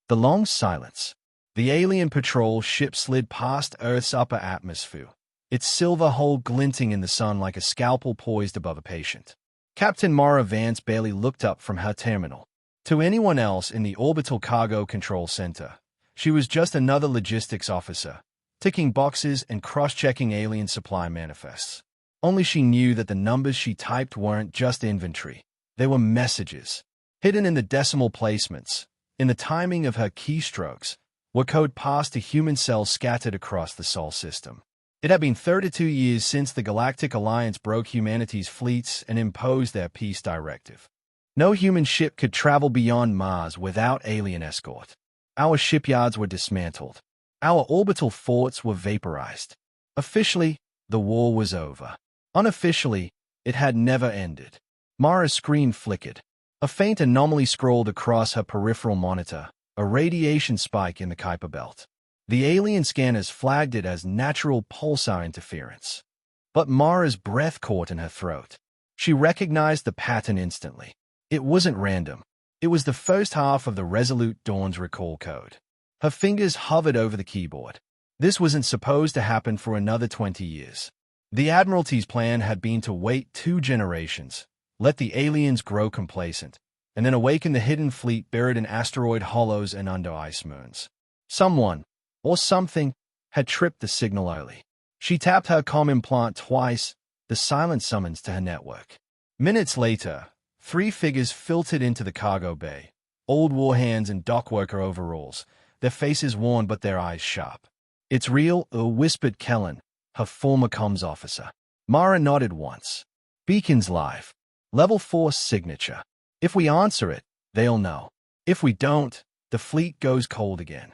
The long silence. The alien patrol ship slid past Earth's upper atmosphere, its silver hull glinting in the sun like a scalpel poised above a patient. Captain Mara Vance barely looked up from her terminal. To anyone else in the orbital cargo control center, she was just another logistics officer, ticking boxes and cross-checking alien supply manifests. Only she knew that the numbers she typed weren't just inventory. They were messages. Hidden in the decimal placements, in the timing of her keystrokes, were code passed to human cells scattered across the Sol system. It had been 32 years since the Galactic Alliance broke humanity's fleets and imposed their peace directive. No human ship could travel beyond Mars without alien escort. Our shipyards were dismantled. Our orbital forts were vaporized. Officially, the war was over. Unofficially, it had never ended. Mara's screen flickered. A faint anomaly scrolled across her peripheral monitor, a radiation spike in the Kuiper belt. The alien scanners flagged it as natural pulsar interference. But Mara's breath caught in her throat. She recognized the pattern instantly. It wasn't random. It was the first half of the Resolute Dawn's recall code. Her fingers hovered over the keyboard. This wasn't supposed to happen for another 20 years. The Admiralty's plan had been to wait 2 generations, let the aliens grow complacent, and then awaken the hidden fleet buried in asteroid hollows and under ice moons. Someone, or something, had tripped the signal early. She tapped her comm implant twice, the silent summons to her network. Minutes later, 3 figures filtered into the cargo bay, old war hands in dockworker overalls, their faces worn but their eyes sharp. "It's real," whispered Kellen, her former comms officer. Mara nodded once. "Beacon's live. Level 4 signature. If we answer it, they'll know. If we don't, the fleet goes cold again."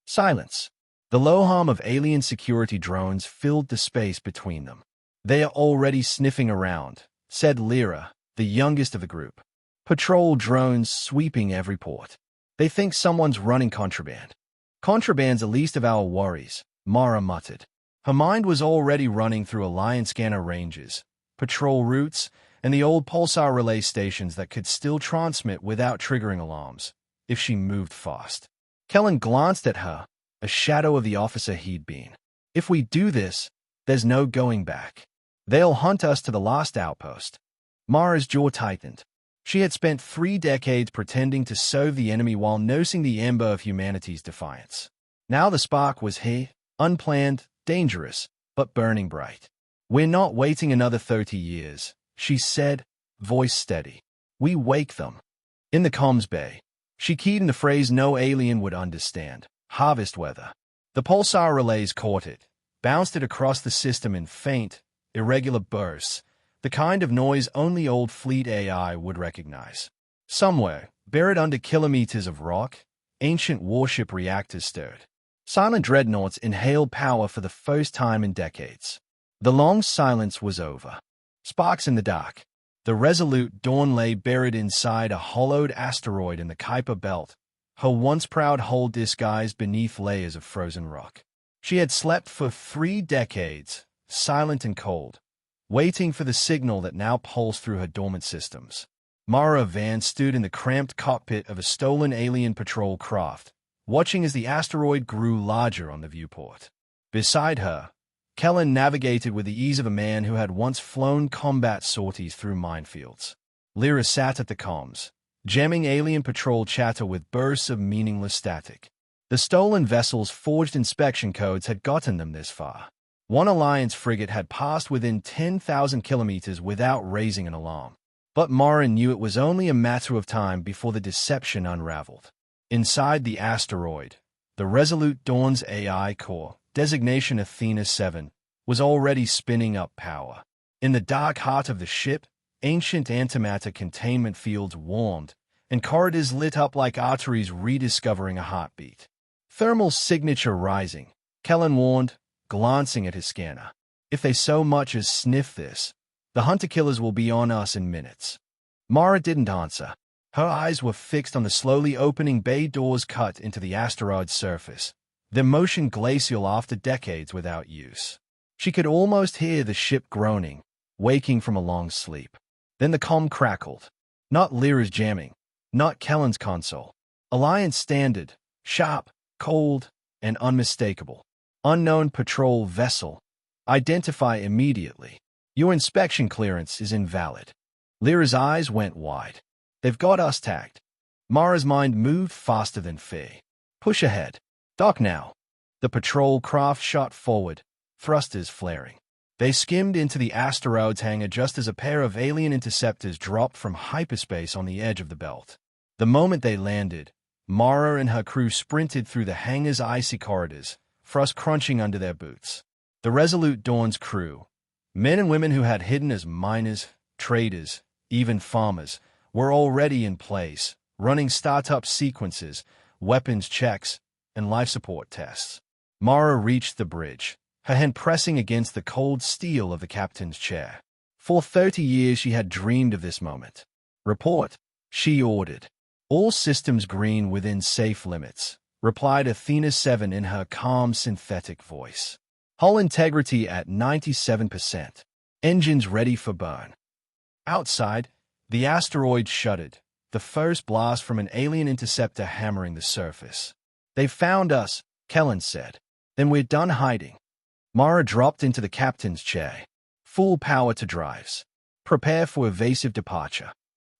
Silence. The low hum of alien security drones filled the space between them. "They are already sniffing around," said Lyra, the youngest of the group. "Patrol drones sweeping every port. They think someone's running contraband." "Contraband's the least of our worries," Mara muttered. Her mind was already running through Alliance scanner ranges, patrol routes, and the old pulsar relay stations that could still transmit without triggering alarms, if she moved fast. Kellen glanced at her, a shadow of the officer he'd been. "If we do this, there's no going back. They'll hunt us to the last outpost." Mara's jaw tightened. She had spent 3 decades pretending to serve the enemy while nursing the ember of humanity's defiance. Now the spark was here, unplanned, dangerous, but burning bright. "We're not waiting another 30 years, she said, voice steady. "We wake them." In the comms bay, she keyed in the phrase no alien would understand: harvest weather. The pulsar relays caught it, bounced it across the system in faint, irregular bursts, the kind of noise only old fleet AI would recognize. Somewhere, buried under kilometers of rock, ancient warship reactors stirred. Silent dreadnoughts inhaled power for the first time in decades. The long silence was over. Sparks in the dark. The Resolute Dawn lay buried inside a hollowed asteroid in the Kuiper belt, her once proud hull disguised beneath layers of frozen rock. She had slept for 3 decades, silent and cold, waiting for the signal that now pulsed through her dormant systems. Mara Vance stood in the cramped cockpit of a stolen alien patrol craft, watching as the asteroid grew larger on the viewport. Beside her, Kellen navigated with the ease of a man who had once flown combat sorties through minefields. Lyra sat at the comms, jamming alien patrol chatter with bursts of meaningless static. The stolen vessel's forged inspection codes had gotten them this far. One Alliance frigate had passed within 10,000 kilometers without raising an alarm. But Mara knew it was only a matter of time before the deception unraveled. Inside the asteroid, the Resolute Dawn's AI core, designation Athena 7, was already spinning up power. In the dark heart of the ship, ancient antimatter containment fields warmed, and corridors lit up like arteries rediscovering a heartbeat. Thermal signature rising, Kellen warned, glancing at his scanner. "If they so much as sniff this, the hunter-killers will be on us in minutes." Mara didn't answer. Her eyes were fixed on the slowly opening bay doors cut into the asteroid's surface, their motion glacial after decades without use. She could almost hear the ship groaning, waking from a long sleep. Then the comm crackled. Not Lyra's jamming, not Kellen's console. Alliance standard, Sharp, cold, and unmistakable. Unknown patrol vessel. Identify immediately. Your inspection clearance is invalid. Lyra's eyes went wide. They've got us tagged. Mara's mind moved faster than fear. Push ahead. Dock now. The patrol craft shot forward, thrusters flaring. They skimmed into the asteroid's hangar just as a pair of alien interceptors dropped from hyperspace on the edge of the belt. The moment they landed, Mara and her crew sprinted through the hangar's icy corridors, frost crunching under their boots. The Resolute Dawn's crew, men and women who had hidden as miners, traders, even farmers, were already in place, running startup sequences, weapons checks, and life support tests. Mara reached the bridge, her hand pressing against the cold steel of the captain's chair. For 30 years she had dreamed of this moment. Report, she ordered. All systems green within safe limits, replied Athena 7 in her calm synthetic voice. Hull integrity at 97%. Engines ready for burn. Outside, the asteroid shuddered, the first blast from an alien interceptor hammering the surface. They found us, Kellen said. Then we're done hiding. Mara dropped into the captain's chair. Full power to drives. Prepare for evasive departure.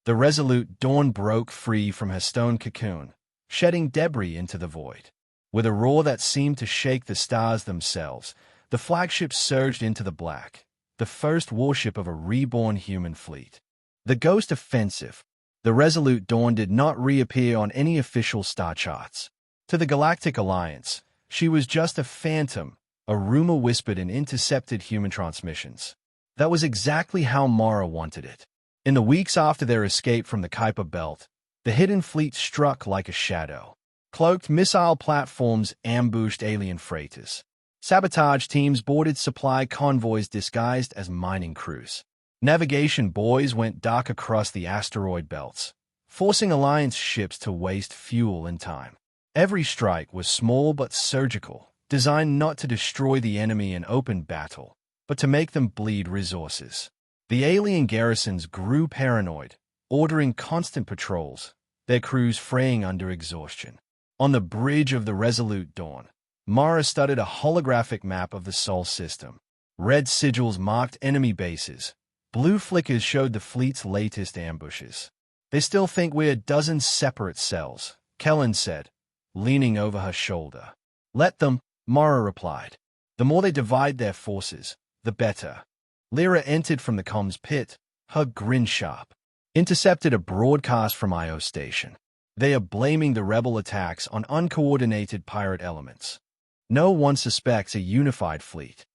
The Resolute Dawn broke free from her stone cocoon, shedding debris into the void. With a roar that seemed to shake the stars themselves, the flagship surged into the black, the first warship of a reborn human fleet. The Ghost Offensive. The Resolute Dawn did not reappear on any official star charts. To the Galactic Alliance, she was just a phantom, a rumor whispered in intercepted human transmissions. That was exactly how Mara wanted it. In the weeks after their escape from the Kuiper Belt, the hidden fleet struck like a shadow. Cloaked missile platforms ambushed alien freighters. Sabotage teams boarded supply convoys disguised as mining crews. Navigation buoys went dark across the asteroid belts, forcing Alliance ships to waste fuel and time. Every strike was small but surgical, designed not to destroy the enemy in open battle, but to make them bleed resources. The alien garrisons grew paranoid, ordering constant patrols, their crews fraying under exhaustion. On the bridge of the Resolute Dawn, Mara studied a holographic map of the Sol system. Red sigils marked enemy bases. Blue flickers showed the fleet's latest ambushes. They still think we're a dozen separate cells, Kellen said, leaning over her shoulder. Let them, Mara replied. The more they divide their forces, the better. Lyra entered from the comms pit, her grin sharp. Intercepted a broadcast from Io Station. They are blaming the rebel attacks on uncoordinated pirate elements. No one suspects a unified fleet.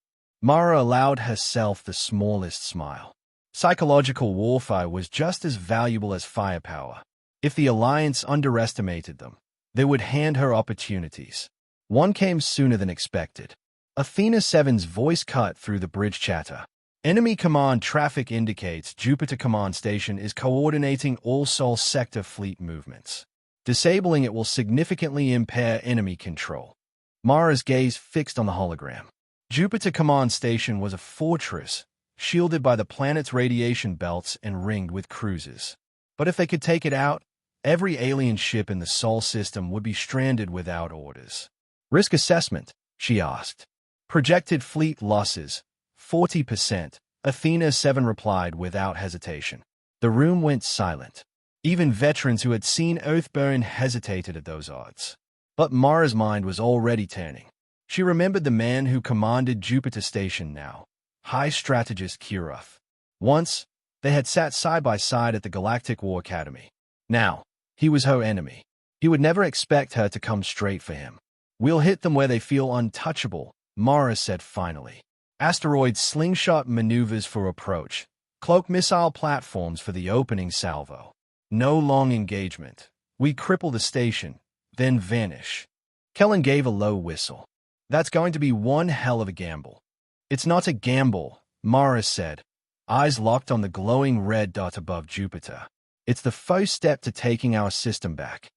Mara allowed herself the smallest smile. Psychological warfare was just as valuable as firepower. If the Alliance underestimated them, they would hand her opportunities. One came sooner than expected. Athena 7's voice cut through the bridge chatter. Enemy command traffic indicates Jupiter Command Station is coordinating all Sol sector fleet movements. Disabling it will significantly impair enemy control. Mara's gaze fixed on the hologram. Jupiter Command Station was a fortress, shielded by the planet's radiation belts and ringed with cruisers. But if they could take it out, every alien ship in the Sol system would be stranded without orders. Risk assessment, she asked. Projected fleet losses, 40%, Athena 7 replied without hesitation. The room went silent. Even veterans who had seen Earthburn hesitated at those odds. But Mara's mind was already turning. She remembered the man who commanded Jupiter Station now, High Strategist Kiroth. Once, they had sat side by side at the Galactic War Academy. Now, he was her enemy. He would never expect her to come straight for him. We'll hit them where they feel untouchable, Mara said finally. Asteroid slingshot maneuvers for approach. Cloak missile platforms for the opening salvo. No long engagement. We cripple the station, then vanish. Kellen gave a low whistle. That's going to be one hell of a gamble. It's not a gamble, Mara said, eyes locked on the glowing red dot above Jupiter. It's the first step to taking our system back.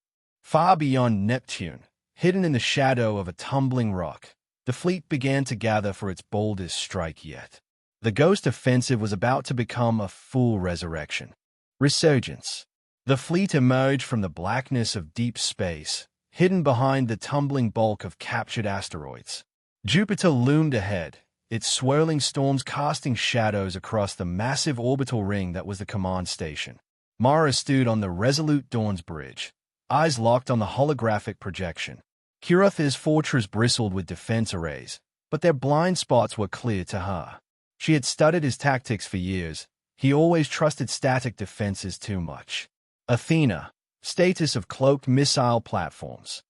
Far beyond Neptune, hidden in the shadow of a tumbling rock, the fleet began to gather for its boldest strike yet. The Ghost Offensive was about to become a full resurrection. Resurgence. The fleet emerged from the blackness of deep space, hidden behind the tumbling bulk of captured asteroids. Jupiter loomed ahead, its swirling storms casting shadows across the massive orbital ring that was the command station. Mara stood on the Resolute Dawn's bridge, eyes locked on the holographic projection. Kurath's fortress bristled with defense arrays, but their blind spots were clear to her. She had studied his tactics for years. He always trusted static defenses too much. Athena, status of cloaked missile platforms.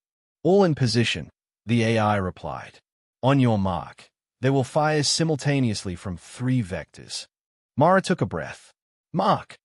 All in position, the AI replied. On your mark. They will fire simultaneously from 3 vectors. Mara took a breath. Mark!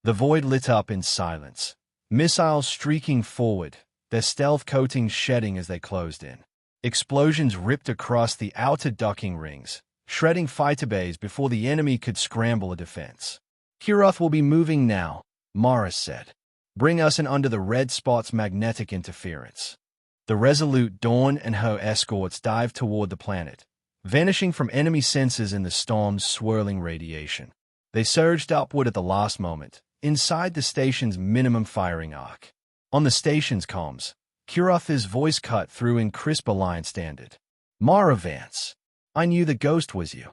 The void lit up in silence. Missiles streaking forward, their stealth coatings shedding as they closed in. Explosions ripped across the outer docking rings, shredding fighter bays before the enemy could scramble a defense. Kurath will be moving now, Mara said. Bring us in under the red spot's magnetic interference. The Resolute Dawn and her escorts dived toward the planet, vanishing from enemy sensors in the storm's swirling radiation. They surged upward at the last moment, inside the station's minimum firing arc. On the station's comms, Kurath's voice cut through in crisp Alliance standard. Mara Vance. I knew the ghost was you.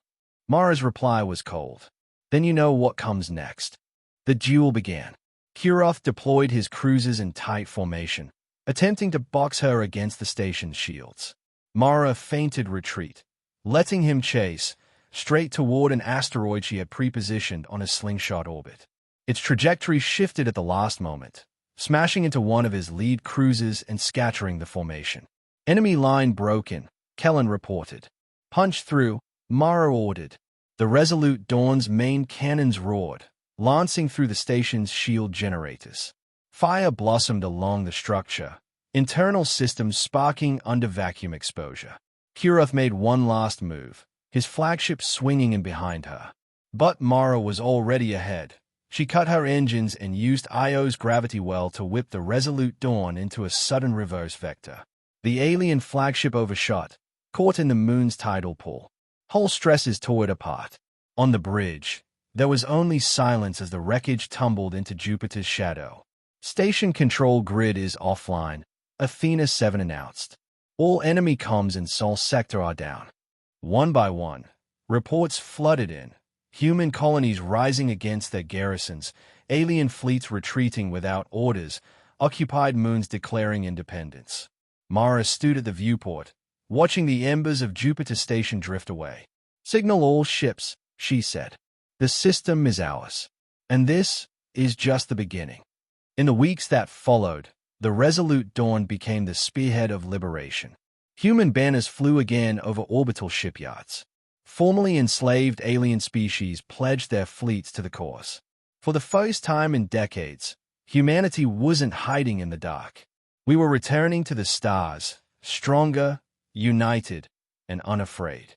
Mara's reply was cold. Then you know what comes next. The duel began. Kurath deployed his cruisers in tight formation, attempting to box her against the station's shields. Mara feinted retreat, letting him chase, straight toward an asteroid she had pre-positioned on a slingshot orbit. Its trajectory shifted at the last moment, smashing into one of his lead cruisers and scattering the formation. Enemy line broken, Kellen reported. Punch through, Mara ordered. The Resolute Dawn's main cannons roared, lancing through the station's shield generators. Fire blossomed along the structure, internal systems sparking under vacuum exposure. Kurath made one last move, his flagship swinging in behind her. But Mara was already ahead. She cut her engines and used Io's gravity well to whip the Resolute Dawn into a sudden reverse vector. The alien flagship overshot, caught in the moon's tidal pull. Hull stresses tore it apart. On the bridge, there was only silence as the wreckage tumbled into Jupiter's shadow. Station control grid is offline, Athena 7 announced. All enemy comms in Sol sector are down. One by one, reports flooded in. Human colonies rising against their garrisons, alien fleets retreating without orders, occupied moons declaring independence. Mara stood at the viewport, watching the embers of Jupiter Station drift away. Signal all ships, she said. The system is ours. And this is just the beginning. In the weeks that followed, the Resolute Dawn became the spearhead of liberation. Human banners flew again over orbital shipyards. Formerly enslaved alien species pledged their fleets to the cause. For the first time in decades, humanity wasn't hiding in the dark. We were returning to the stars, stronger, united, and unafraid.